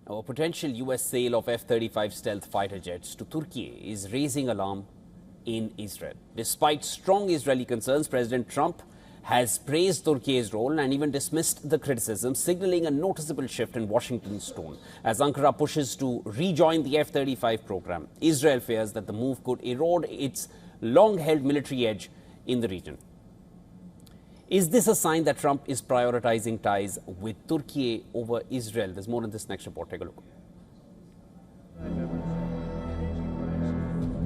Now, a potential US sale of F-35 stealth fighter jets to Turkiye is raising alarm in Israel. Despite strong Israeli concerns, President Trump has praised Turkiye's role and even dismissed the criticism, signaling a noticeable shift in Washington's tone. As Ankara pushes to rejoin the F-35 program, Israel fears that the move could erode its long-held military edge in the region. Is this a sign that Trump is prioritizing ties with Turkiye over Israel? There's more in this next report. Take a look.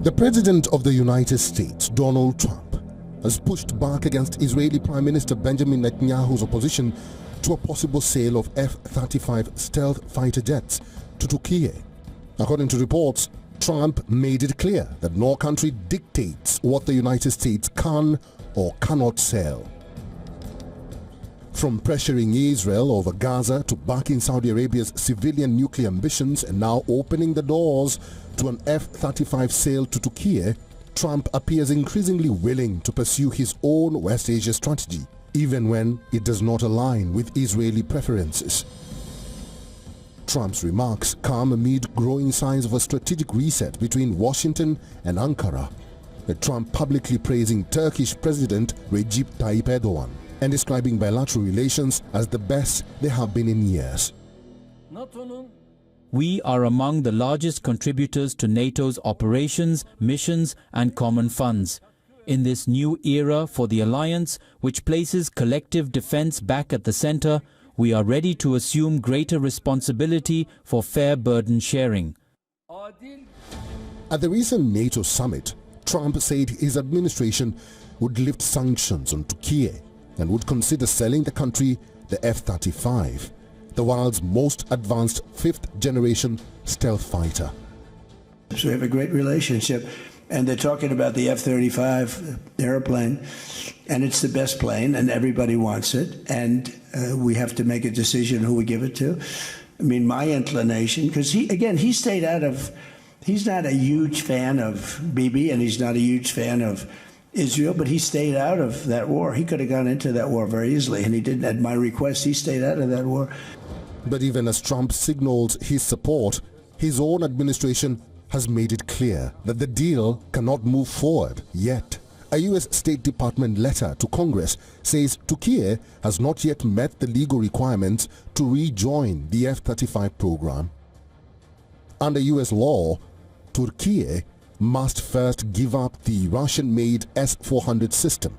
The President of the United States, Donald Trump, has pushed back against Israeli Prime Minister Benjamin Netanyahu's opposition to a possible sale of F-35 stealth fighter jets to Turkiye. According to reports, Trump made it clear that no country dictates what the United States can or cannot sell. From pressuring Israel over Gaza to backing Saudi Arabia's civilian nuclear ambitions and now opening the doors to an F-35 sale to Turkiye, Trump appears increasingly willing to pursue his own West Asia strategy, even when it does not align with Israeli preferences. Trump's remarks come amid growing signs of a strategic reset between Washington and Ankara, with Trump publicly praising Turkish President Recep Tayyip Erdogan and describing bilateral relations as the best they have been in years. We are among the largest contributors to NATO's operations, missions and common funds. In this new era for the alliance, which places collective defense back at the center, we are ready to assume greater responsibility for fair burden sharing. At the recent NATO summit, Trump said his administration would lift sanctions on Turkey and would consider selling the country the F-35, the world's most advanced fifth-generation stealth fighter. So we have a great relationship, and they're talking about the F-35 airplane, and it's the best plane, and everybody wants it, and we have to make a decision who we give it to. I mean, my inclination, because he stayed out of, he's not a huge fan of Bibi, and he's not a huge fan of Israel, but he stayed out of that war. He could have gone into that war very easily, and he didn't. At my request, he stayed out of that war. But even as Trump signals his support, his own administration has made it clear that the deal cannot move forward yet. A U.S. State Department letter to Congress says Turkey has not yet met the legal requirements to rejoin the F-35 program. Under U.S. law, Turkey must first give up the Russian-made S-400 system,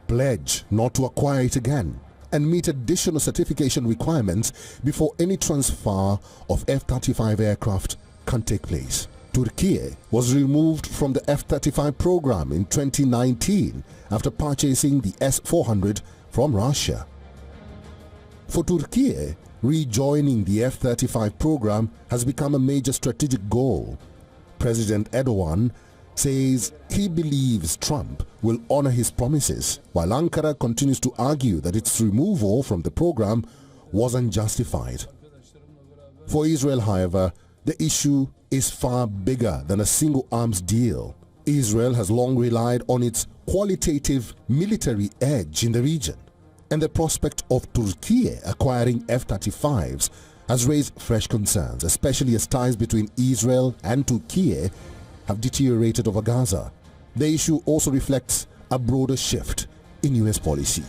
pledge not to acquire it again, and meet additional certification requirements before any transfer of F-35 aircraft can take place. Turkey was removed from the F-35 program in 2019 after purchasing the S-400 from Russia. For Turkey, rejoining the F-35 program has become a major strategic goal. President Erdogan says he believes Trump will honor his promises, while Ankara continues to argue that its removal from the program was unjustified. For Israel, however, the issue is far bigger than a single arms deal. Israel has long relied on its qualitative military edge in the region, and the prospect of Turkey acquiring F-35s has raised fresh concerns, especially as ties between Israel and Turkey have deteriorated over Gaza. The issue also reflects a broader shift in U.S. policy.